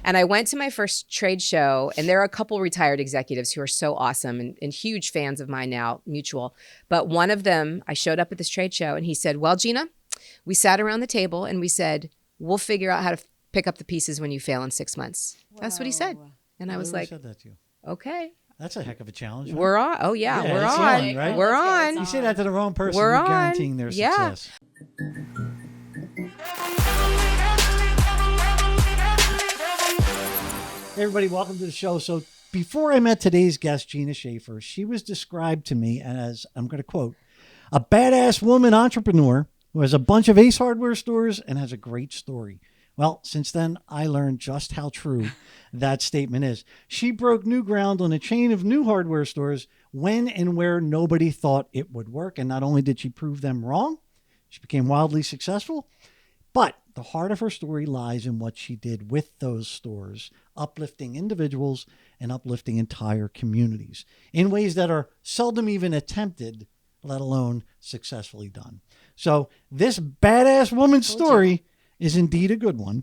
And I went to my first trade show, and there are a couple retired executives who are so awesome and huge fans of mine now, mutual. But one of them, I showed up at this trade show, and he said, well, Gina, we sat around the table and we said, we'll figure out how to pick up the pieces when you fail in 6 months. Whoa. That's what he said. And I was like, said that to you. Okay. That's a heck of a challenge. Right? We're on. Oh, yeah we're on. Right? We're on. You say that to the wrong person, we're you're guaranteeing their success. Hey everybody, welcome to the show. So before I met today's guest, Gina Schaefer, she was described to me as, I'm going to quote, a badass woman entrepreneur who has a bunch of Ace Hardware stores and has a great story. Well, since then, I learned just how true that statement is. She broke new ground on a chain of new hardware stores when and where nobody thought it would work. And not only did she prove them wrong, she became wildly successful. But the heart of her story lies in what she did with those stores, uplifting individuals and uplifting entire communities in ways that are seldom even attempted, let alone successfully done. So this badass woman's story is indeed a good one,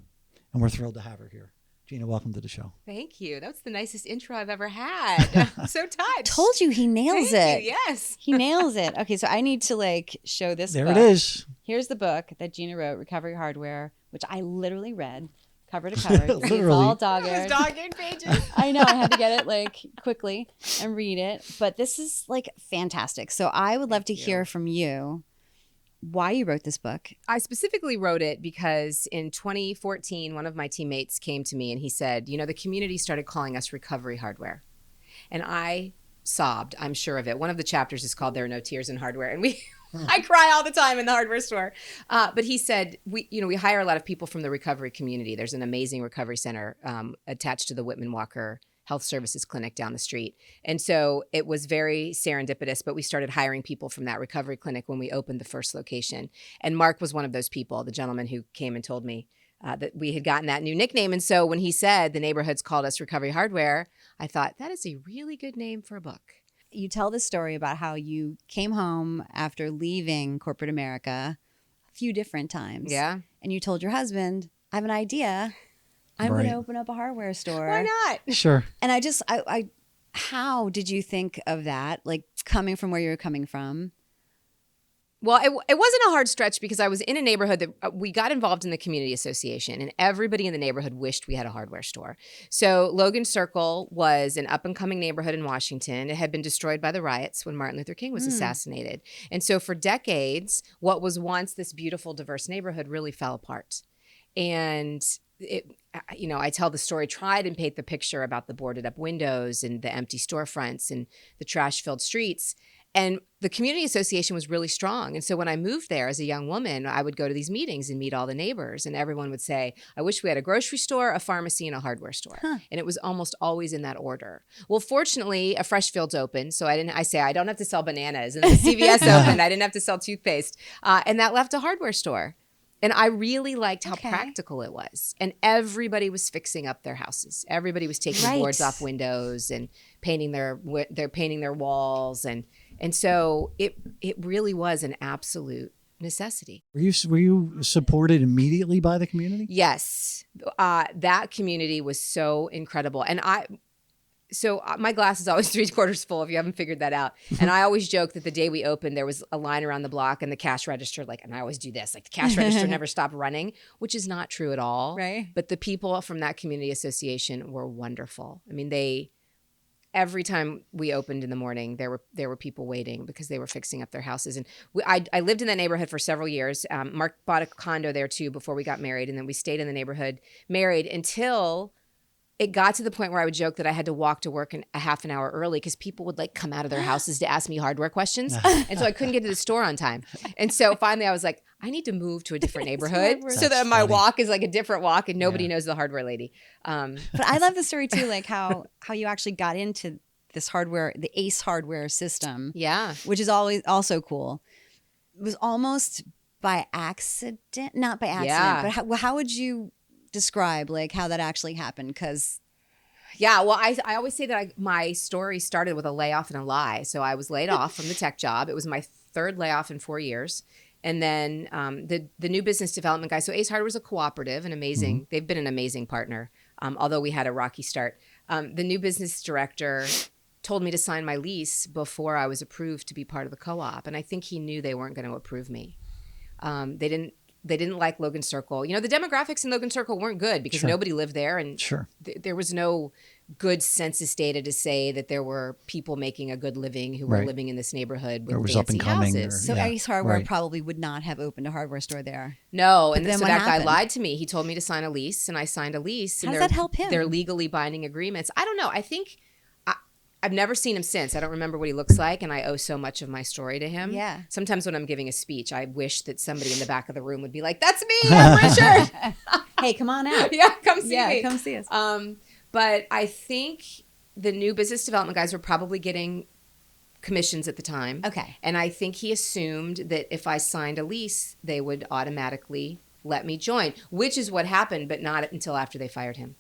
and we're thrilled to have her here. Gina, welcome to the show. Thank you. That's the nicest intro I've ever had. I'm so touched. Told you he nails it. You, yes. He nails it. Okay, so I need to show this there book. There it is. Here's the book that Gina wrote, Recovery Hardware, which I literally read cover to cover. Literally. It's all dog-eared. It was dog-eared pages. I know. I had to get it quickly and read it. But this is fantastic. So I would love to hear from you why you wrote this book. I specifically wrote it because in 2014, one of my teammates came to me and he said, the community started calling us Recovery Hardware. And I sobbed, I'm sure of it. One of the chapters is called There Are No Tears in Hardware. And I cry all the time in the hardware store. But he said, we hire a lot of people from the recovery community. There's an amazing recovery center attached to the Whitman Walker Health Services Clinic down the street. And so it was very serendipitous, but we started hiring people from that recovery clinic when we opened the first location. And Mark was one of those people, the gentleman who came and told me that we had gotten that new nickname. And so when he said the neighborhoods called us Recovery Hardware, I thought that is a really good name for a book. You tell this story about how you came home after leaving corporate America a few different times. Yeah. And you told your husband, I have an idea. I'm going to open up a hardware store. Why not? Sure. And I how did you think of that? Coming from where you're coming from? Well, it wasn't a hard stretch because I was in a neighborhood that we got involved in the community association, and everybody in the neighborhood wished we had a hardware store. So Logan Circle was an up-and-coming neighborhood in Washington. It had been destroyed by the riots when Martin Luther King was assassinated. And so for decades, what was once this beautiful, diverse neighborhood really fell apart. And I tell the story, tried and paint the picture about the boarded up windows and the empty storefronts and the trash filled streets. And the community association was really strong. And so when I moved there as a young woman, I would go to these meetings and meet all the neighbors. And everyone would say, I wish we had a grocery store, a pharmacy, and a hardware store. Huh. And it was almost always in that order. Well, fortunately, a Freshfields opened. So I say, I don't have to sell bananas. And the CVS opened. I didn't have to sell toothpaste. And that left a hardware store. And I really liked how practical it was. And everybody was fixing up their houses. Everybody was taking boards off windows and painting their walls. And so it really was an absolute necessity. Were you supported immediately by the community? Yes. That community was so incredible. And my glass is always 3/4 full if you haven't figured that out. And I always joke that the day we opened, there was a line around the block and the cash register, and I always do this, the cash register never stopped running, which is not true at all. Right. But the people from that community association were wonderful. I mean, every time we opened in the morning, there were people waiting because they were fixing up their houses. And I lived in that neighborhood for several years. Mark bought a condo there too before we got married. And then we stayed in the neighborhood married until it got to the point where I would joke that I had to walk to work a half an hour early because people would come out of their houses to ask me hardware questions. And so I couldn't get to the store on time. And so finally I was like, I need to move to a different neighborhood so that my walk is a different walk and nobody knows the hardware lady. But I love the story too, how you actually got into this hardware, the Ace Hardware system. Yeah. Which is always also cool. It was almost by accident, not by accident, but how would you describe how that actually happened? Because well, I always say that my story started with a layoff and a lie. So I was laid off from the tech job. It was my third layoff in 4 years. And then the new business development guy. So Ace Hardware was a cooperative, they've been an amazing partner. although we had a rocky start. The new business director told me to sign my lease before I was approved to be part of the co-op. And I think he knew they weren't going to approve me. They didn't like Logan Circle. You know, the demographics in Logan Circle weren't good because nobody lived there. And there was no good census data to say that there were people making a good living who were living in this neighborhood with fancy up and coming houses. So Ace Hardware probably would not have opened a hardware store there. No, and and so what that happened? guy lied to me. He told me to sign a lease, and I signed a lease. How does that help him? They're legally binding agreements. I don't know. I think I've never seen him since. I don't remember what he looks like, and I owe so much of my story to him. Yeah. Sometimes when I'm giving a speech, I wish that somebody in the back of the room would be like, "That's me, I'm Richard." Hey, come on out. Yeah, come see me. Yeah, come see us. But I think the new business development guys were probably getting commissions at the time. Okay. And I think he assumed that if I signed a lease, they would automatically let me join, which is what happened, but not until after they fired him.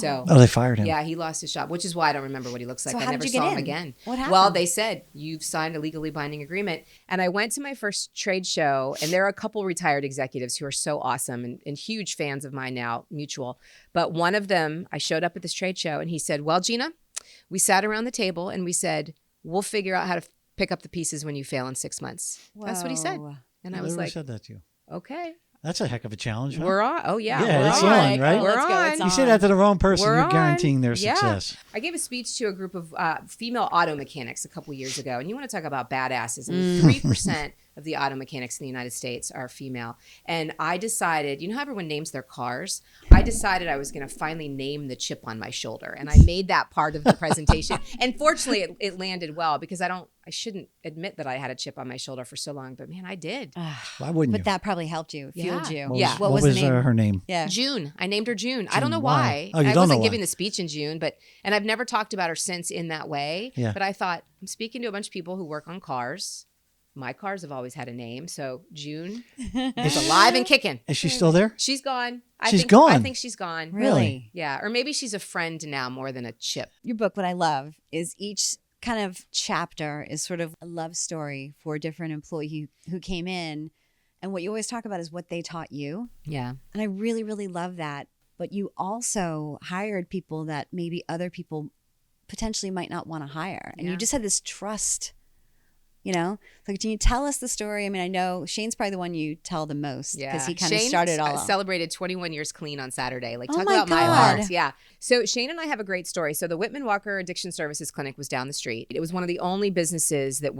So they fired him. Yeah, he lost his job, which is why I don't remember what he looks like. So I how never did you saw get him in? again. What happened? Well, they said, you've signed a legally binding agreement. And I went to my first trade show, and there are a couple retired executives who are so awesome and huge fans of mine now, mutual. But one of them, I showed up at this trade show, and he said, well, Gina, we sat around the table, and we said, we'll figure out how to pick up the pieces when you fail in 6 months. That's what he said. Whoa. And I was like, said that to you. okay. That's a heck of a challenge. Huh? We're on. Oh, yeah. Yeah, we're it's on. on, right? We're Let's go. on. It's You say that to the wrong person, We're you're on. guaranteeing their Yeah. success. I gave a speech to a group of female auto mechanics a couple years ago, and you want to talk about badasses. I mean, 3% of the auto mechanics in the United States are female. And I decided, you know how everyone names their cars? I decided I was going to finally name the chip on my shoulder, and I made that part of the presentation. And fortunately, it landed well because I shouldn't admit that I had a chip on my shoulder for so long, but man, I did. Why wouldn't But you? that probably helped you, fueled you. Yeah. What was the name? Her name? Yeah. June. I named her June. I don't know why? why. Oh, you I don't wasn't know giving why. the speech in June, and I've never talked about her since in that way. Yeah. But I thought, I'm speaking to a bunch of people who work on cars. My cars have always had a name. So June is alive and kicking. Is she still there? She's gone. She's I gone? think she's gone. Really? Yeah. Or maybe she's a friend now more than a chip. Your book, what I love is each kind of chapter is sort of a love story for a different employee who came in. And what you always talk about is what they taught you. Yeah. And I really, really love that. But you also hired people that maybe other people potentially might not want to hire. And you just had this trust, you know? Like, can you tell us the story? I mean, I know Shane's probably the one you tell the most because he kind of started it all off. Celebrated 21 years clean on Saturday. Like, Oh talk my about my God. heart. Yeah. So Shane and I have a great story. So the Whitman Walker Addiction Services Clinic was down the street. It was one of the only businesses that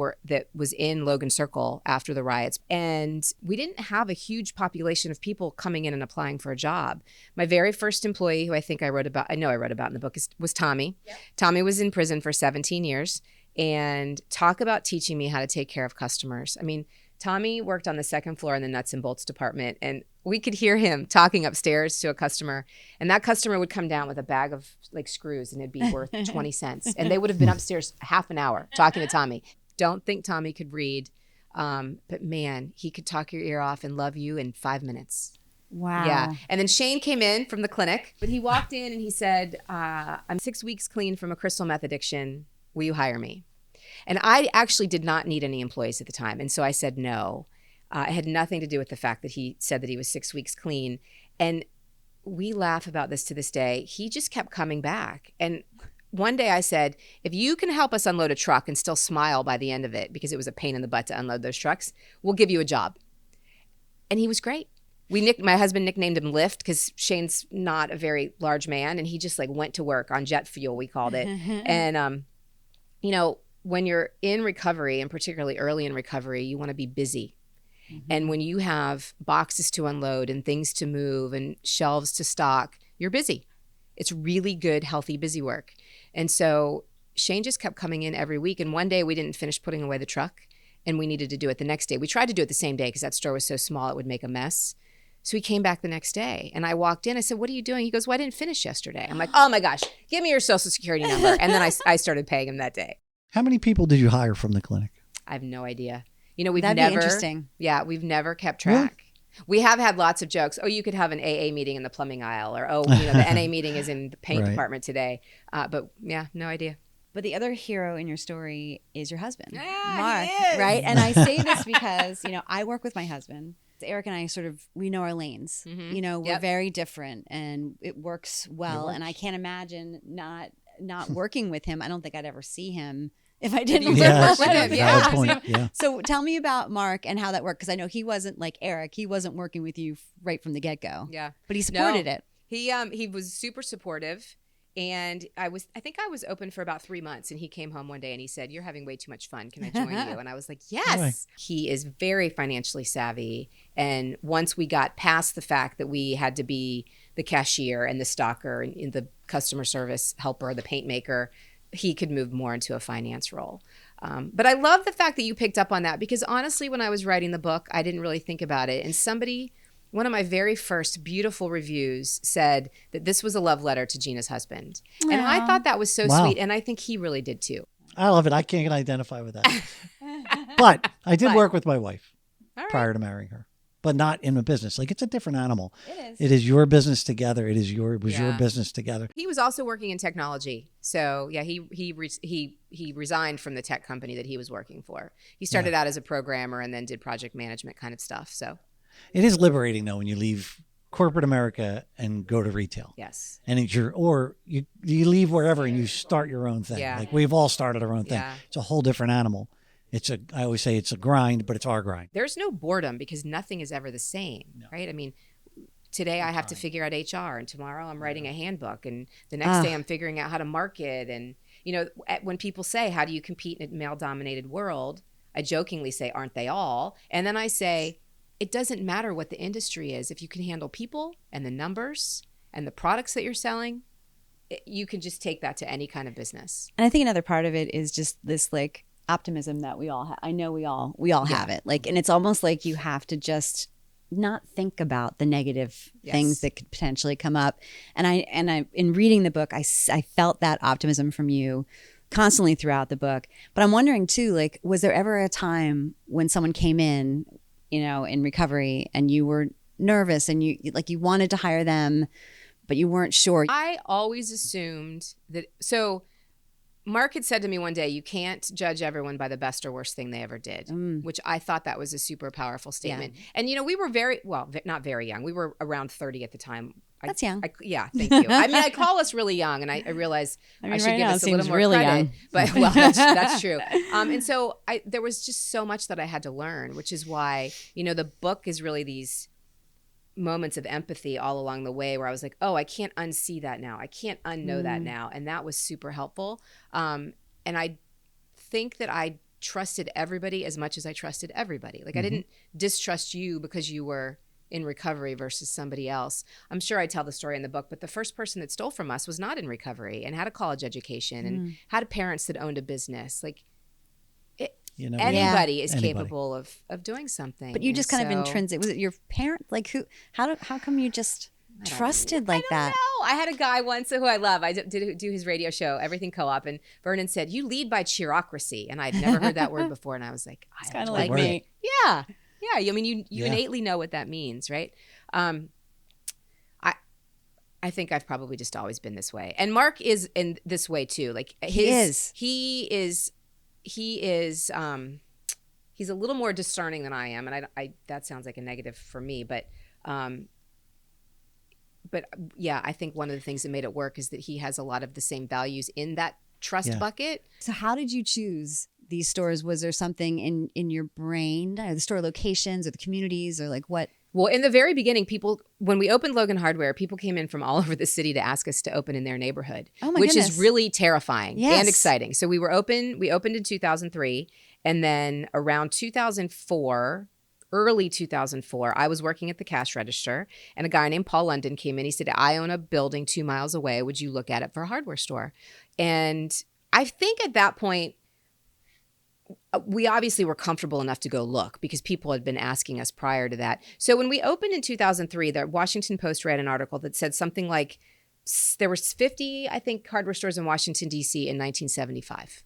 was in Logan Circle after the riots. And we didn't have a huge population of people coming in and applying for a job. My very first employee, who I wrote about in the book, was Tommy. Yep. Tommy was in prison for 17 years. And talk about teaching me how to take care of customers. I mean, Tommy worked on the second floor in the nuts and bolts department, and we could hear him talking upstairs to a customer, and that customer would come down with a bag of like screws, and it'd be worth 20 cents. And they would have been upstairs half an hour talking to Tommy. Don't think Tommy could read, but man, he could talk your ear off and love you in 5 minutes. Wow. Yeah. And then Shane came in from the clinic, but he walked in and he said, I'm 6 weeks clean from a crystal meth addiction. Will you hire me? And I actually did not need any employees at the time. And so I said no. It had nothing to do with the fact that he said that he was 6 weeks clean. And we laugh about this to this day. He just kept coming back. And one day I said, if you can help us unload a truck and still smile by the end of it, because it was a pain in the butt to unload those trucks, we'll give you a job. And he was great. My husband nicknamed him Lift because Shane's not a very large man. And he just like went to work on jet fuel, we called it. And, you know, when you're in recovery, and particularly early in recovery, you want to be busy. Mm-hmm. And when you have boxes to unload and things to move and shelves to stock, you're busy. It's really good, healthy, busy work. And so Shane just kept coming in every week. And one day we didn't finish putting away the truck and we needed to do it the next day. We tried to do it the same day because that store was so small it would make a mess. So he came back the next day and I walked in. I said, what are you doing? He goes, well, I didn't finish yesterday. I'm like, oh my gosh, give me your social security number. And then I started paying him that day. How many people did you hire from the clinic? I have no idea. You know, we've That'd never. be interesting. Yeah, we've never kept track. Really? We have had lots of jokes. Oh, you could have an AA meeting in the plumbing aisle, or oh, you know, the NA meeting is in the paint department today. But yeah, no idea. But the other hero in your story is your husband, Yeah, Mark, he is. right? And I say this because, you know, I work with my husband. Eric and I we know our lanes. Mhm. You know, we're Yep. very different and it works well. And I can't imagine not working with him. I don't think I'd ever see him if I didn't work Yes, with him. valid Yeah. point. Yeah. So tell me about Mark and how that worked. Because I know he wasn't like Eric. He wasn't working with you right from the get-go. Yeah. But he supported No. it. He was super supportive, and I think I was open for about 3 months, and he came home one day and he said, "You're having way too much fun. Can I join you?" And I was like, "Yes." Right. He is very financially savvy, and once we got past the fact that we had to be the cashier and the stocker and the customer service helper, the paint maker, he could move more into a finance role. But I love the fact that you picked up on that, because honestly, when I was writing the book, I didn't really think about it. And one of my very first beautiful reviews said that this was a love letter to Gina's husband. And I thought that was so Wow. sweet. And I think he really did too. I love it. I can't identify with that. But I did work with my wife All right. prior to marrying her, but not in a business. Like, it's a different animal. It is. It is your business together. It was your Yeah. business together. He was also working in technology. So yeah, he resigned from the tech company that he was working for. He started out as a programmer and then did project management kind of stuff. So It is liberating though when you leave corporate America and go to retail. yes. And you leave wherever and you start your own thing. Yeah. Like, we've all started our own thing. Yeah. It's a whole different animal. I always say it's a grind, but it's our grind. There's no boredom because nothing is ever the same, right? I mean, today I have to figure out HR, and tomorrow I'm writing a handbook, and the next day I'm figuring out how to market. And, when people say, how do you compete in a male-dominated world? I jokingly say, aren't they all? And then I say, it doesn't matter what the industry is. If you can handle people and the numbers and the products that you're selling, you can just take that to any kind of business. And I think another part of it is just this like optimism that we all have. I know we all have it. Like, and it's almost like you have to just not think about the negative things that could potentially come up. And I in reading the book, I felt that optimism from you constantly throughout the book. But I'm wondering too, like, was there ever a time when someone came in, in recovery, and you were nervous and you wanted to hire them, but you weren't sure? I always assumed that. So Mark had said to me one day, you can't judge everyone by the best or worst thing they ever did, which I thought that was a super powerful statement. Yeah. And, we were not very young. We were around 30 at the time. That's young. Yeah, thank you. I mean, I call us really young, and I realize I should right give now us it a little seems more really credit. young. But, well, that's true. And so there was just so much that I had to learn, which is why, the book is really these moments of empathy all along the way where I was like, oh, I can't unsee that now. I can't unknow that now. And that was super helpful. And I think that I trusted everybody as much as I trusted everybody. Like, I didn't distrust you because you were in recovery versus somebody else. I'm sure I tell the story in the book, but the first person that stole from us was not in recovery and had a college education and had parents that owned a business. Like, anybody is capable of doing something. But you just kind of intrinsic. Was it your parent? Like, how come you just trusted like that? No, I had a guy once who I love. I did do his radio show, Everything Co-op, and Vernon said, "You lead by cheerocracy," and I'd never heard that word before, and I was like, It's kind of like me. Yeah. I mean, you innately know what that means, right? I think I've probably just always been this way, and Mark is in this way too. Like, he is. He's a little more discerning than I am, and I that sounds like a negative for me, but yeah, I think one of the things that made it work is that he has a lot of the same values in that trust bucket. So how did you choose these stores? Was there something in your brain, the store locations or the communities, or like what? Well, in the very beginning, when we opened Logan Hardware, people came in from all over the city to ask us to open in their neighborhood, which is really terrifying and exciting. So we opened in 2003, and then around 2004, early 2004, I was working at the cash register, and a guy named Paul London came in. He said, "I own a building 2 miles away. Would you look at it for a hardware store?" And I think at that point, we obviously were comfortable enough to go look because people had been asking us prior to that. So when we opened in 2003, the Washington Post ran an article that said something like there was 50, I think, hardware stores in Washington, D.C. in 1975.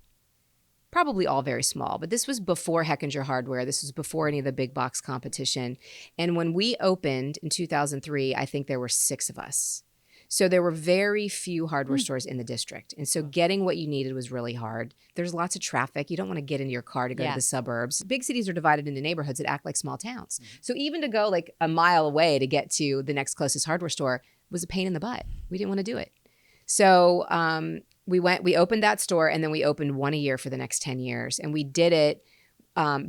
Probably all very small, but this was before Heckinger Hardware. This was before any of the big box competition. And when we opened in 2003, I think there were 6 of us. So there were very few hardware stores in the district. And so getting what you needed was really hard. There's lots of traffic. You don't want to get into your car to go to the suburbs. Big cities are divided into neighborhoods that act like small towns. So even to go like a mile away to get to the next closest hardware store was a pain in the butt. We didn't want to do it. So we opened that store, and then we opened one a year for the next 10 years. And we did it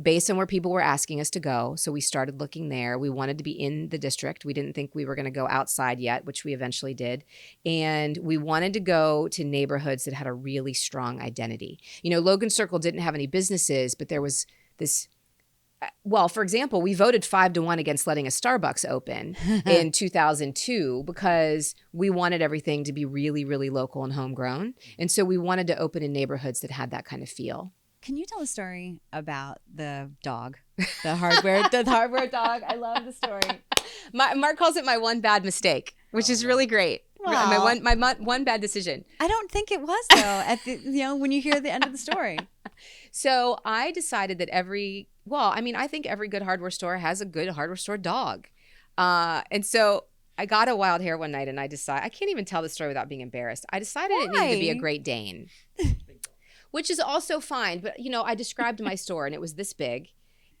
based on where people were asking us to go. So we started looking there. We wanted to be in the district. We didn't think we were going to go outside yet, which we eventually did. And we wanted to go to neighborhoods that had a really strong identity. You know, Logan Circle didn't have any businesses, but there was this, well, for example, we voted 5-1 against letting a Starbucks open in 2002 because we wanted everything to be really, really local and homegrown. And so we wanted to open in neighborhoods that had that kind of feel. Can you tell a story about the dog, the hardware dog? I love the story. Mark calls it my one bad mistake, which is really great. Wow. My one bad decision. I don't think it was though. When you hear the end of the story. So I decided that I think every good hardware store has a good hardware store dog, and so I got a wild hair one night, and I can't even tell the story without being embarrassed. I decided it needed to be a Great Dane. Which is also fine. But, you know, I described my store, and it was this big.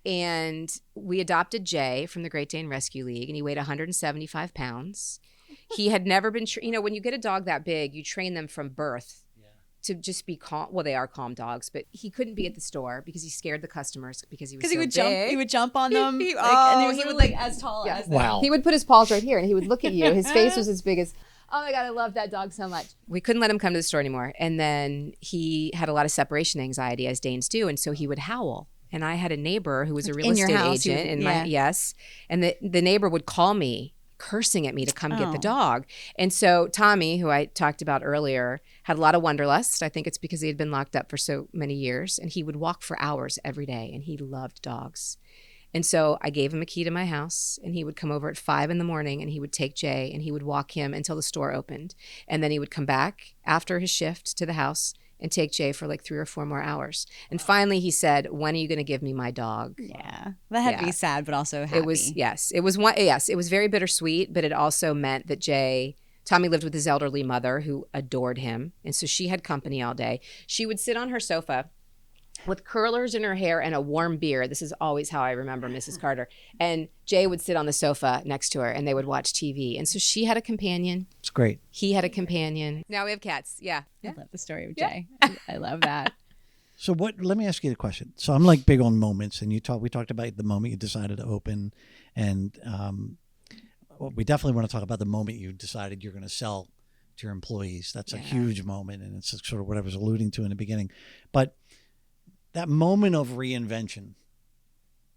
And we adopted Jay from the Great Dane Rescue League, and he weighed 175 pounds. He had never been, when you get a dog that big, you train them from birth to just be calm. Well, they are calm dogs, but he couldn't be at the store because he scared the customers because he was so big. He would jump on them. And he would would as tall as them. Wow. He would put his paws right here, and he would look at you. His face was as big as... Oh my God, I love that dog so much. We couldn't let him come to the store anymore. And then he had a lot of separation anxiety, as Danes do. And so he would howl. And I had a neighbor who was a real estate agent. And the neighbor would call me, cursing at me to come get the dog. And so Tommy, who I talked about earlier, had a lot of wanderlust. I think it's because he had been locked up for so many years. And he would walk for hours every day. And he loved dogs. And so I gave him a key to my house, and he would come over at 5 a.m, and he would take Jay, and he would walk him until the store opened. And then he would come back after his shift to the house and take Jay for like 3 or 4 more hours. And finally he said, "When are you going to give me my dog?" Yeah. That had to be sad, but also happy. It was very bittersweet, but it also meant that Tommy lived with his elderly mother who adored him. And so she had company all day. She would sit on her sofa with curlers in her hair and a warm beer. This is always how I remember Mrs. Carter. And Jay would sit on the sofa next to her, and they would watch TV. And so she had a companion. It's great. He had a companion. Now we have cats. Yeah. I love the story of Jay. I love that. So let me ask you the question. So I'm like big on moments, and we talked about the moment you decided to open, and we definitely want to talk about the moment you decided you're going to sell to your employees. That's a huge moment, and it's sort of what I was alluding to in the beginning. But that moment of reinvention,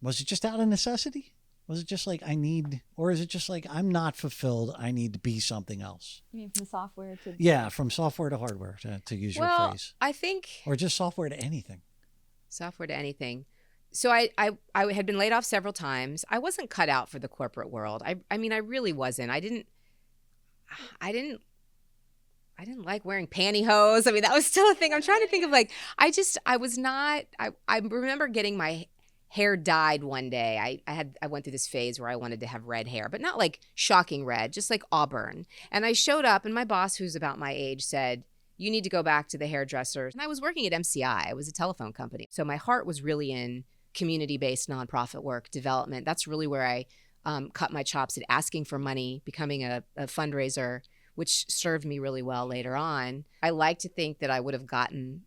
was it just out of necessity? Was it just like or is it just like I'm not fulfilled, I need to be something else? You mean from software to... Yeah, from software to hardware, to use your phrase. I think... Or just software to anything. Software to anything. So I had been laid off several times. I wasn't cut out for the corporate world. I mean, I really wasn't. I didn't like wearing pantyhose. I mean, that was still a thing. I'm trying to think of I remember getting my hair dyed one day. I went through this phase where I wanted to have red hair, but not like shocking red, just like auburn. And I showed up, and my boss, who's about my age, said, "You need to go back to the hairdressers." And I was working at MCI. It was a telephone company. So my heart was really in community-based nonprofit work, development. That's really where I cut my chops at asking for money, becoming a fundraiser, which served me really well later on. I like to think that I would have gotten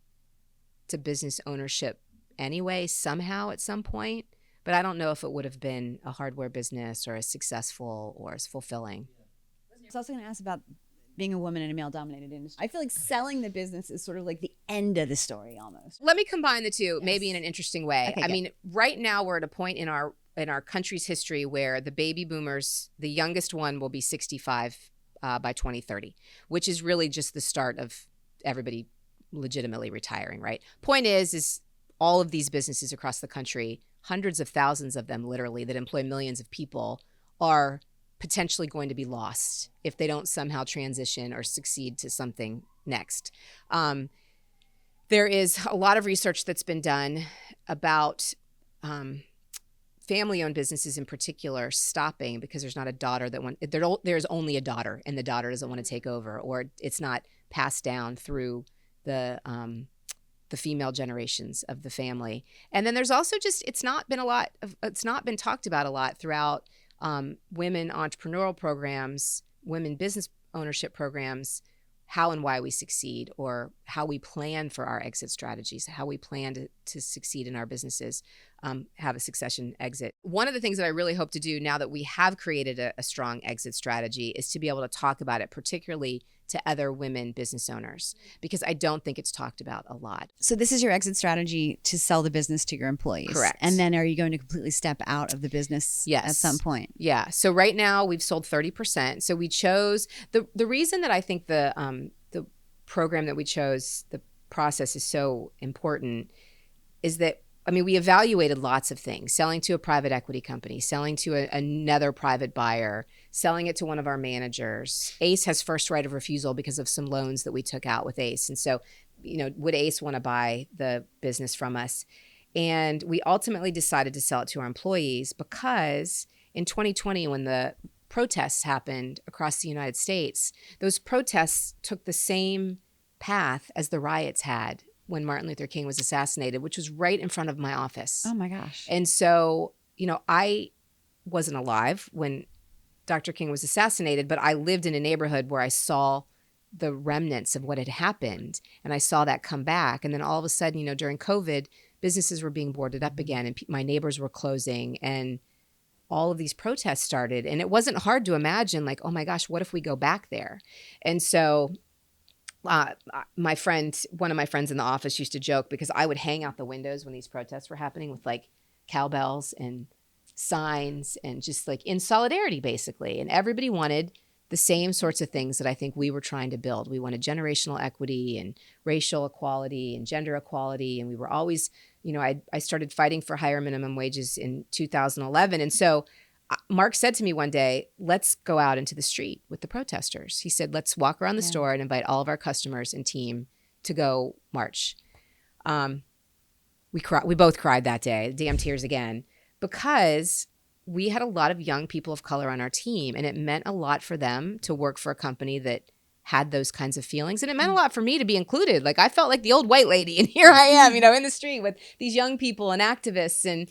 to business ownership anyway, somehow at some point, but I don't know if it would have been a hardware business or as successful or as fulfilling. I was also going to ask about being a woman in a male-dominated industry. I feel like selling the business is sort of like the end of the story almost. Let me combine the two, maybe in an interesting way. Okay, I mean, right now we're at a point in our country's history where the baby boomers, the youngest one will be 65 by 2030, which is really just the start of everybody legitimately retiring, right? Point is all of these businesses across the country, hundreds of thousands of them literally that employ millions of people, are potentially going to be lost if they don't somehow transition or succeed to something next. There is a lot of research that's been done about family-owned businesses in particular stopping because there's not a daughter there's only a daughter and the daughter doesn't want to take over, or it's not passed down through the female generations of the family. And then there's also just it's not been talked about a lot throughout women entrepreneurial programs, women business ownership programs, how and why we succeed, or how we plan for our exit strategies, how we plan to succeed in our businesses, have a succession exit. One of the things that I really hope to do now that we have created a strong exit strategy is to be able to talk about it, particularly to other women business owners, because I don't think it's talked about a lot. So this is your exit strategy to sell the business to your employees. Correct. And then are you going to completely step out of the business at some point? Yeah. So right now we've sold 30%. So we chose the reason that I think the program that we chose, the process is so important is that, I mean, we evaluated lots of things: selling to a private equity company, selling to another private buyer, selling it to one of our managers. ACE has first right of refusal because of some loans that we took out with ACE. And so, would ACE want to buy the business from us? And we ultimately decided to sell it to our employees because in 2020, when the protests happened across the United States, those protests took the same path as the riots had when Martin Luther King was assassinated, which was right in front of my office. Oh my gosh. And so, I wasn't alive when Dr. King was assassinated, but I lived in a neighborhood where I saw the remnants of what had happened, and I saw that come back. And then all of a sudden, during COVID, businesses were being boarded up again, and my neighbors were closing, and all of these protests started. And it wasn't hard to imagine, like, oh my gosh, what if we go back there? And so one of my friends in the office used to joke, because I would hang out the windows when these protests were happening with like cowbells and signs and just like in solidarity, basically. And everybody wanted the same sorts of things that I think we were trying to build. We wanted generational equity and racial equality and gender equality. And we were always, I started fighting for higher minimum wages in 2011. And so Mark said to me one day, let's go out into the street with the protesters. He said, let's walk around the store and invite all of our customers and team to go march. We both cried that day, damn tears again, because we had a lot of young people of color on our team, and it meant a lot for them to work for a company that had those kinds of feelings. And it meant a lot for me to be included. Like, I felt like the old white lady, and here I am, in the street with these young people and activists and,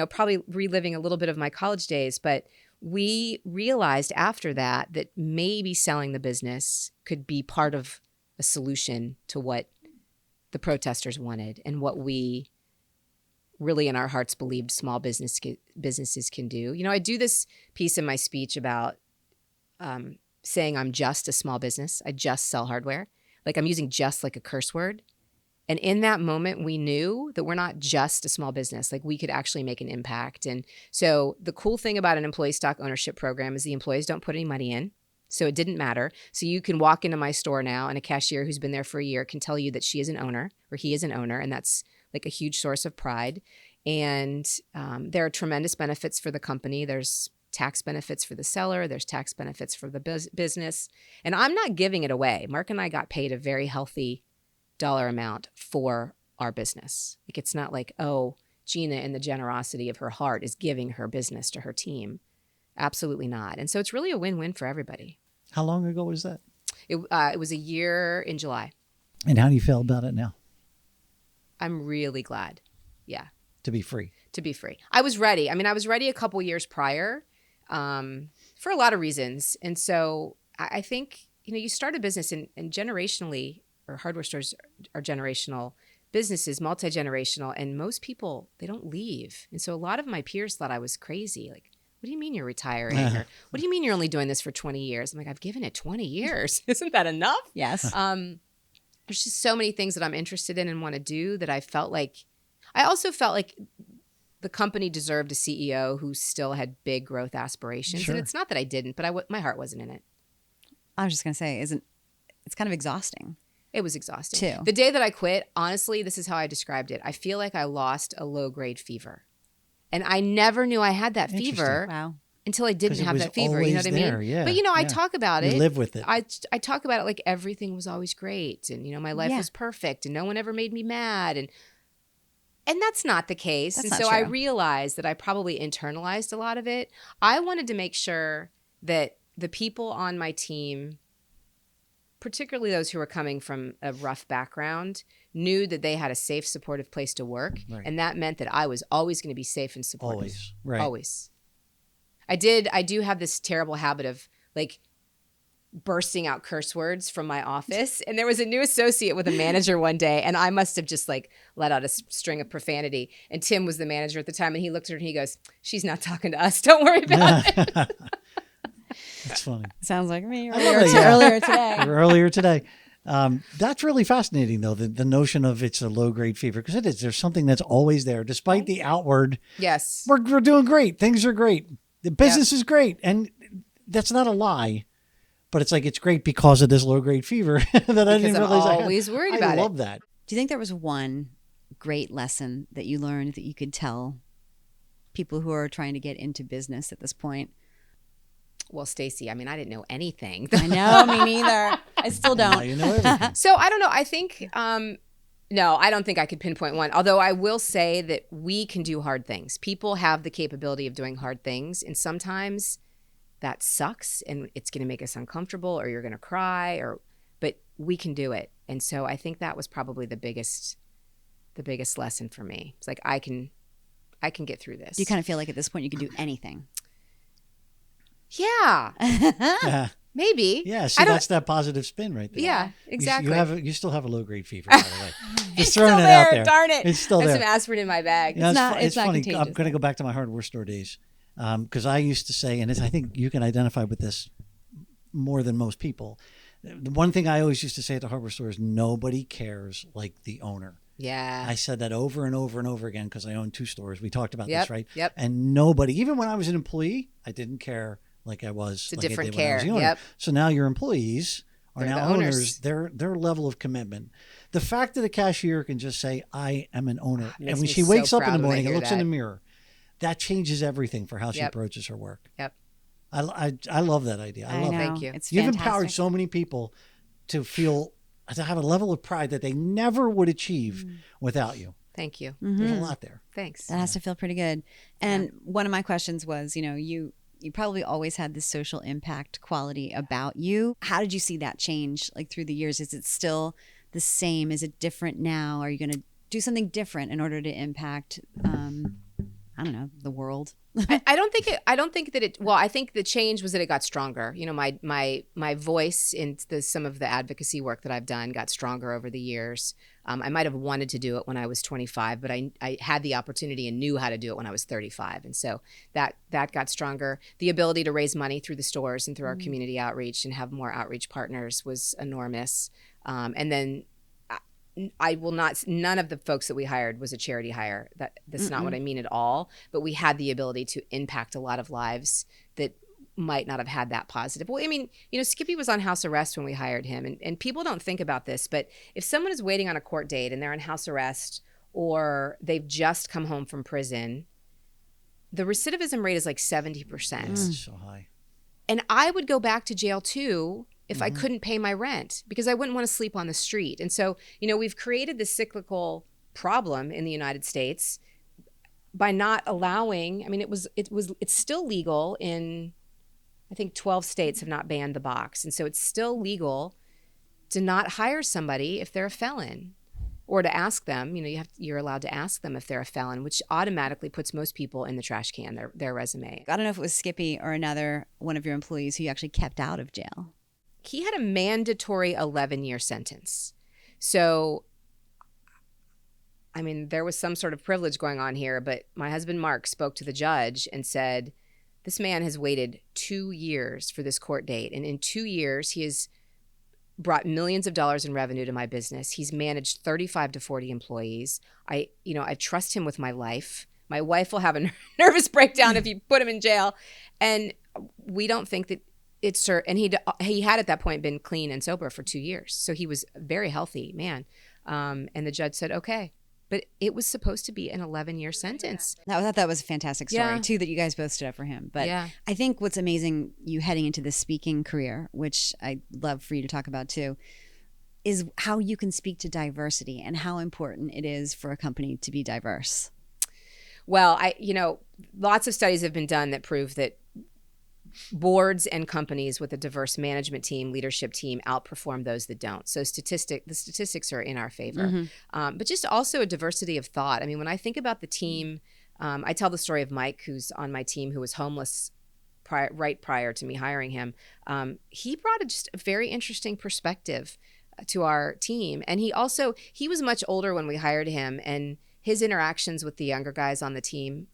probably reliving a little bit of my college days. But we realized after that maybe selling the business could be part of a solution to what the protesters wanted and what we really in our hearts believed small businesses can do. I do this piece in my speech about saying I'm just a small business. I just sell hardware. Like, I'm using just like a curse word. And in that moment, we knew that we're not just a small business. Like, we could actually make an impact. And so the cool thing about an employee stock ownership program is the employees don't put any money in. So it didn't matter. So you can walk into my store now, and a cashier who's been there for a year can tell you that she is an owner or he is an owner. And that's like a huge source of pride. And there are tremendous benefits for the company. There's tax benefits for the seller. There's tax benefits for the business. And I'm not giving it away. Mark and I got paid a very healthy dollar amount for our business. Like, it's not like, oh, Gina, in the generosity of her heart, is giving her business to her team. Absolutely not. And so it's really a win-win for everybody. How long ago was that? It was a year in July. And how do you feel about it now? I'm really glad. Yeah. To be free. I was ready. I was ready a couple years prior for a lot of reasons. And so I think, you start a business and generationally, or hardware stores are generational businesses, multi-generational, and most people, they don't leave. And so a lot of my peers thought I was crazy. Like, what do you mean you're retiring? Or what do you mean you're only doing this for 20 years? I'm like, I've given it 20 years. Isn't that enough? Yes. There's just so many things that I'm interested in and want to do that I also felt like the company deserved a CEO who still had big growth aspirations. Sure. And it's not that I didn't, but my heart wasn't in it. I was just going to say, it's kind of exhausting. It was exhausting. Too. The day that I quit, honestly, this is how I described it. I feel like I lost a low-grade fever. And I never knew I had that fever until I didn't have that fever. You know what I mean? Yeah, but, I talk about it. You live with it. I talk about it like everything was always great. And, my life was perfect. And no one ever made me mad. And And that's not the case. That's And not so I true. realized that I probably internalized a lot of it. I wanted to make sure that the people on my team, particularly those who were coming from a rough background, knew that they had a safe, supportive place to work. Right. And that meant that I was always going to be safe and supportive. Always. Right. Always. I do have this terrible habit of like bursting out curse words from my office. And there was a new associate with a manager one day, and I must have just like let out a string of profanity. And Tim was the manager at the time, and he looked at her and he goes, "She's not talking to us. Don't worry about it." That's funny. Sounds like me love it, yeah. earlier today. Earlier today. That's really fascinating, though, the notion of it's a low-grade fever, because it is. There's something that's always there, despite the outward. Yes. We're doing great. Things are great. The business is great. And that's not a lie. But it's like, it's great because of this low-grade fever that I didn't I'm realize I had. always worried about I it. love that. Do you think there was one great lesson that you learned that you could tell people who are trying to get into business at this point? Well, Stacey, I mean, I didn't know anything. I know, me neither. I still Now don't. you know everything. So I don't know. I think, no, I don't think I could pinpoint one. Although I will say that we can do hard things. People have the capability of doing hard things. And sometimes that sucks and it's going to make us uncomfortable, or you're going to cry, but we can do it. And so I think that was probably the biggest lesson for me. It's like, I can get through this. Do you kind of feel like at this point you can do anything? Yeah, Yeah. maybe. Yeah. See, that's that positive spin right there. Yeah, exactly. You still have a low-grade fever, by the way. It's Just throwing still it out there. there. Darn it. It's still I have there. some aspirin in my bag. You know, It's not funny. I'm contagious. going to go back to my hardware store days, because I used to say, and I think you can identify with this more than most people. The one thing I always used to say at the hardware store is, nobody cares like the owner. Yeah. I said that over and over and over again because I own 2 stores. We talked about this, right? Yep. And nobody, even when I was an employee, I didn't care like I was. It's a like I different did when I was care. the owner. Yep. So now your employees are They're now the owners. owners. Their level of commitment. The fact that a cashier can just say, "I am an owner," Makes and when me she so wakes up in proud the when I morning and hear looks in that. the mirror, that changes everything for how she Yep. approaches her work. Yep. I love that idea. I love know. it. Thank you. It's You've fantastic. empowered so many people to have a level of pride that they never would achieve without you. Thank you. There's a lot there. Thanks. That has to feel pretty good. And one of my questions was, you probably always had this social impact quality about you. How did you see that change like through the years? Is it still the same? Is it different now? Are you going to do something different in order to impact, I don't know, the world? I don't think that it. Well, I think the change was that it got stronger. You know, my voice in some of the advocacy work that I've done got stronger over the years. I might have wanted to do it when I was 25, but I had the opportunity and knew how to do it when I was 35, and so that got stronger. The ability to raise money through the stores and through our community outreach and have more outreach partners was enormous. And then I will not. None of the folks that we hired was a charity hire. That's not what I mean at all. But we had the ability to impact a lot of lives that might not have had that positive. Well, I mean, Skippy was on house arrest when we hired him, and people don't think about this, but if someone is waiting on a court date and they're on house arrest or they've just come home from prison, the recidivism rate is like 70%. It's so high. And I would go back to jail too if I couldn't pay my rent, because I wouldn't want to sleep on the street. And so, we've created this cyclical problem in the United States by not allowing, I mean, it's still legal in, I think 12 states have not banned the box. And so it's still legal to not hire somebody if they're a felon, or to ask them, you're allowed to ask them if they're a felon, which automatically puts most people in the trash can, their resume. I don't know if it was Skippy or another one of your employees who you actually kept out of jail. He had a mandatory 11-year sentence. So, I mean, there was some sort of privilege going on here, but my husband Mark spoke to the judge and said, this man has waited 2 years for this court date. And in 2 years, he has brought millions of dollars in revenue to my business. He's managed 35 to 40 employees. I trust him with my life. My wife will have a nervous breakdown if you put him in jail. And we don't think that and he had at that point been clean and sober for 2 years. So he was a very healthy man. And the judge said, okay. But it was supposed to be an 11-year sentence. I thought that was a fantastic story, Yeah. too, that you guys both stood up for him. But Yeah. I think what's amazing, you heading into the speaking career, which I'd love for you to talk about, too. is how you can speak to diversity and how important it is for a company to be diverse. Well, lots of studies have been done that prove that boards and companies with a diverse management team, leadership team outperform those that don't. So the statistics are in our favor. But just also a diversity of thought. I mean, when I think about the team, I tell the story of Mike, who's on my team, who was homeless right prior to me hiring him. He brought just a very interesting perspective to our team. And he was much older when we hired him, and his interactions with the younger guys on the team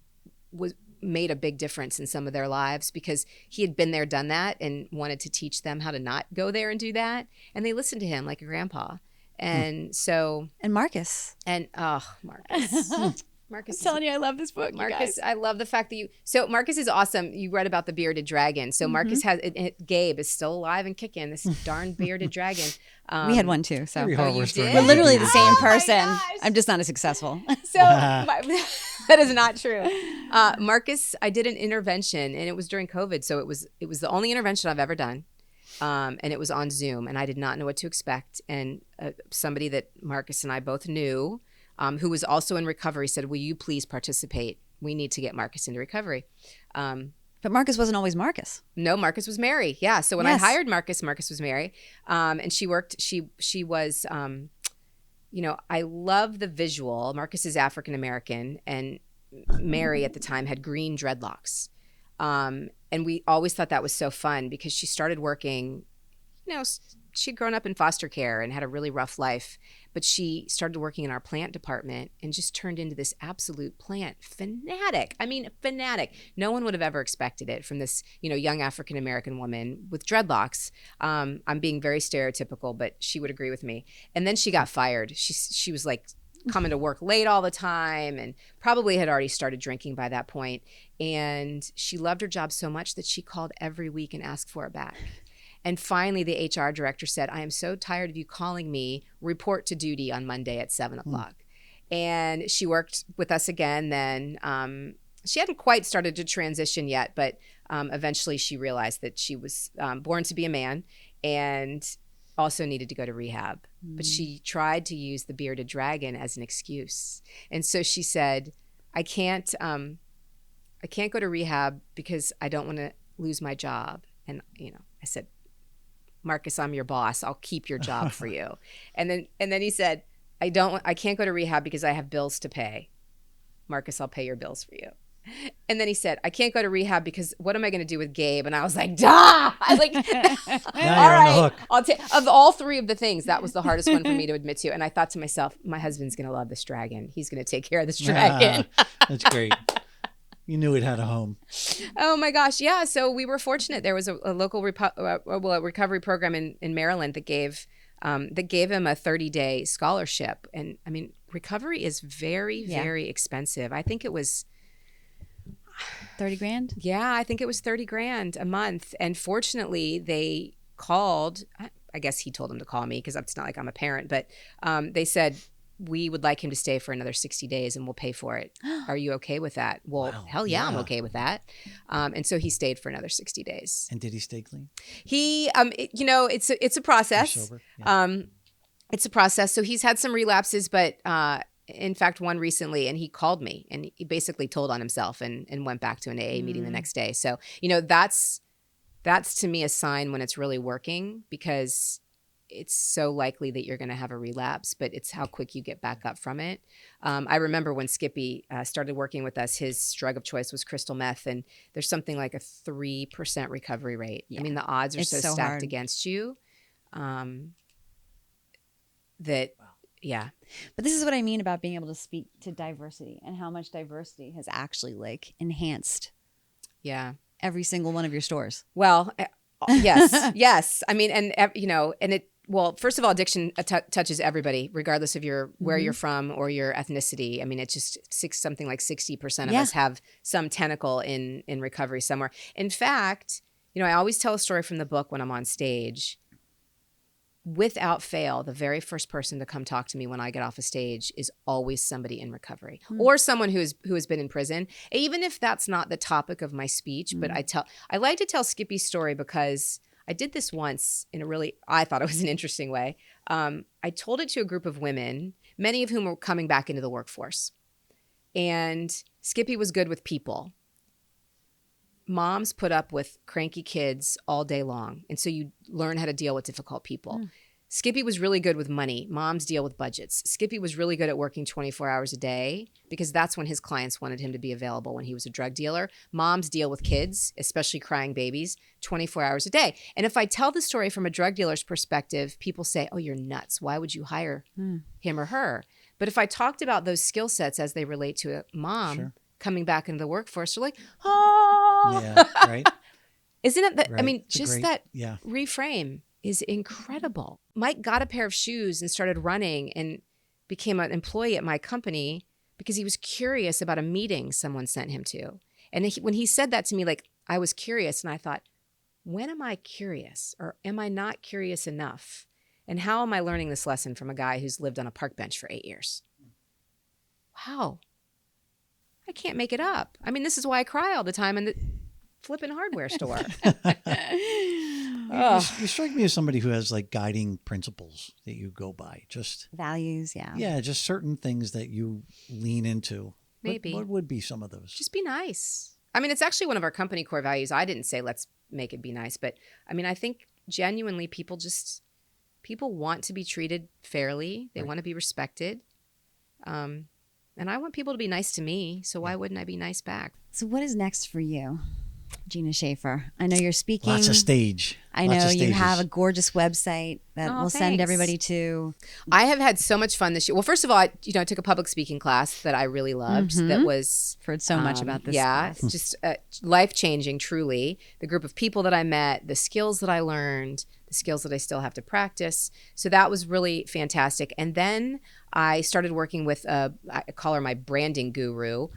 made a big difference in some of their lives, because he had been there, done that, and wanted to teach them how to not go there and do that. And they listened to him like a grandpa. And so... And Marcus. Marcus. Marcus, I'm telling you, I love this book. Marcus, I love the fact that so Marcus is awesome. You read about the bearded dragon. So Marcus Gabe is still alive and kicking, this darn bearded dragon. We had one too. So did? We're literally the same person. I'm just not as successful. So that is not true. Marcus, I did an intervention, and it was during COVID. So it was the only intervention I've ever done. And it was on Zoom, and I did not know what to expect. And somebody that Marcus and I both knew, who was also in recovery, said, "Will you please participate? We need to get Marcus into recovery." But Marcus wasn't always Marcus. No, Marcus was Mary. Yeah. So when I hired Marcus, Marcus was Mary. And she worked, she was, I love the visual. Marcus is African-American, and Mary at the time had green dreadlocks. And we always thought that was so fun, because she started working, she'd grown up in foster care and had a really rough life, but she started working in our plant department and just turned into this absolute plant fanatic. I mean, fanatic. No one would have ever expected it from this, young African-American woman with dreadlocks. I'm being very stereotypical, but she would agree with me. And then she got fired. She was like coming to work late all the time, and probably had already started drinking by that point. And she loved her job so much that she called every week and asked for it back. And finally, the HR director said, "I am so tired of you calling me. Report to duty on Monday at 7:00. And she worked with us again then. She hadn't quite started to transition yet, but eventually she realized that she was born to be a man and also needed to go to rehab. But she tried to use the bearded dragon as an excuse. And so she said, I can't go to rehab because I don't want to lose my job. And, I said, "Marcus, I'm your boss. I'll keep your job for you." And then he said, I can't go to rehab because I have bills to pay. "Marcus, I'll pay your bills for you." And then he said, "I can't go to rehab because what am I going to do with Gabe?" And I was like, "Duh!" I like, now you're on the hook. I'll take of all three of the things. That was the hardest one for me to admit to. And I thought to myself, my husband's going to love this dragon. He's going to take care of this dragon. That's great. You knew it had a home. Oh my gosh, yeah. So we were fortunate. There was a local recovery program in Maryland that gave him a 30-day scholarship. And I mean, recovery is very, very expensive. I think it was 30 grand. Yeah, I think it was 30 grand a month. And fortunately, they called. I guess he told them to call me, because it's not like I'm a parent. But they said, "We would like him to stay for another 60 days and we'll pay for it. Are you okay with that?" Well, wow. Hell yeah, I'm okay with that. And so he stayed for another 60 days. And did he stay clean? He, it's a process. Sober? Yeah. It's a process. So he's had some relapses, but in fact, one recently, and he called me and he basically told on himself and went back to an AA meeting the next day. So, that's to me a sign when it's really working, because it's so likely that you're going to have a relapse, but it's how quick you get back up from it. I remember when Skippy started working with us, his drug of choice was crystal meth, and there's something like a 3% recovery rate. Yeah. I mean, the odds are so stacked hard against you that, yeah. But this is what I mean about being able to speak to diversity and how much diversity has actually enhanced every single one of your stores. Well, yes, yes. I mean, and it. Well, first of all, addiction touches everybody, regardless of where you're from or your ethnicity. I mean, it's just something like 60% of us have some tentacle in recovery somewhere. In fact, I always tell a story from the book when I'm on stage. Without fail, the very first person to come talk to me when I get off a stage is always somebody in recovery or someone who has been in prison, even if that's not the topic of my speech. But I like to tell Skippy's story because I did this once in a really, I thought it was an interesting way. I told it to a group of women, many of whom were coming back into the workforce. And Skippy was good with people. Moms put up with cranky kids all day long. And so you learn how to deal with difficult people. Skippy was really good with money. Moms deal with budgets. Skippy was really good at working 24 hours a day because that's when his clients wanted him to be available when he was a drug dealer. Moms deal with kids, especially crying babies, 24 hours a day. And if I tell the story from a drug dealer's perspective, people say, oh, you're nuts. Why would you hire him or her? But if I talked about those skill sets as they relate to a mom coming back into the workforce, they're like, oh. Yeah, right. Isn't it that? Right. I mean, It's a just great- that yeah. reframe is incredible. Mike got a pair of shoes and started running and became an employee at my company because he was curious about a meeting someone sent him to. And when he said that to me, like, I was curious and I thought, when am I curious or am I not curious enough? And how am I learning this lesson from a guy who's lived on a park bench for 8 years? Wow. I can't make it up. I mean, this is why I cry all the time in the flipping hardware store. You strike me as somebody who has like guiding principles that you go by. Just Values, yeah. yeah, just certain things that you lean into. Maybe. What would be some of those? Just be nice. I mean, it's actually one of our company core values. I didn't say let's make it be nice, but I mean, I think genuinely people want to be treated fairly. They want to be respected. And I want people to be nice to me. So why wouldn't I be nice back? So what is next for you, Gina Schaefer? I know you're speaking. Lots of stage. I Lots know of you stages. have a gorgeous website that we'll send thanks. everybody to. I have had so much fun this year. Well, first of all, I took a public speaking class that I really loved. That was I've heard so much about this. Yeah, class. just life-changing, truly. The group of people that I met, the skills that I learned, the skills that I still have to practice. So that was really fantastic. And then I started working with, I call her my branding guru,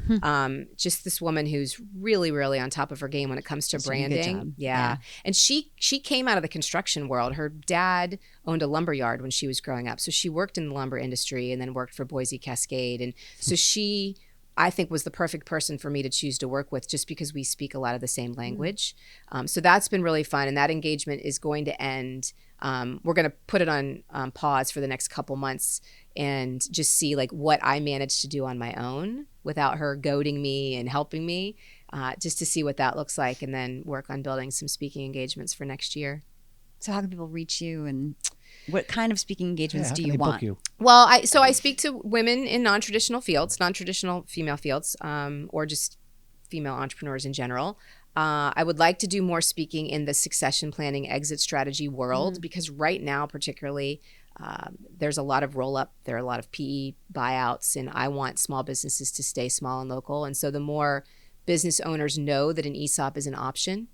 just this woman who's really, really on top of her game when it comes to She's doing a good branding. job. Yeah. And she came out of the construction world. Her dad owned a lumber yard when she was growing up. So she worked in the lumber industry and then worked for Boise Cascade. And so she, I think, was the perfect person for me to choose to work with just because we speak a lot of the same language. So that's been really fun. And that engagement is going to end. We're going to put it on pause for the next couple months and just see like what I managed to do on my own without her goading me and helping me, just to see what that looks like, and then work on building some speaking engagements for next year. So how can people reach you, and what kind of speaking engagements how do can you they book want? you? Well, I speak to women in non-traditional female fields, or just female entrepreneurs in general. I would like to do more speaking in the succession planning exit strategy world, because right now, particularly, there's a lot of roll-up. There are a lot of PE buyouts, and I want small businesses to stay small and local. And so the more business owners know that an ESOP is an option,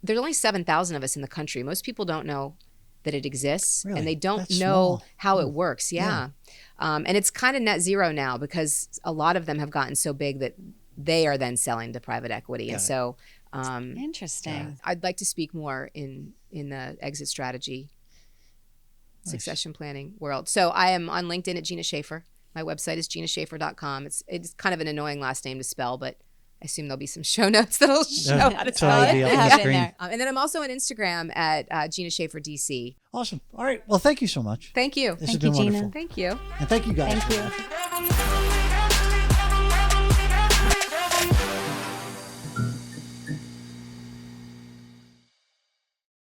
there's only 7,000 of us in the country. Most people don't know that it exists, Really? and they don't That's know small. how it works. Yeah. And it's kind of net zero now because a lot of them have gotten so big that they are then selling to private equity. And so Interesting. I'd like to speak more in the exit strategy, succession planning world. So I am on LinkedIn at Gina Schaefer. My website is ginaschaefer.com. It's kind of an annoying last name to spell, but I assume there'll be some show notes that'll show how to spell it'll it. be up on Have the it in screen. there. And then I'm also on Instagram at Gina Schaefer DC. Awesome. All right. Well, thank you so much. Thank you. This has Thank you, been Gina. wonderful. Thank you. And thank you guys. Thank you.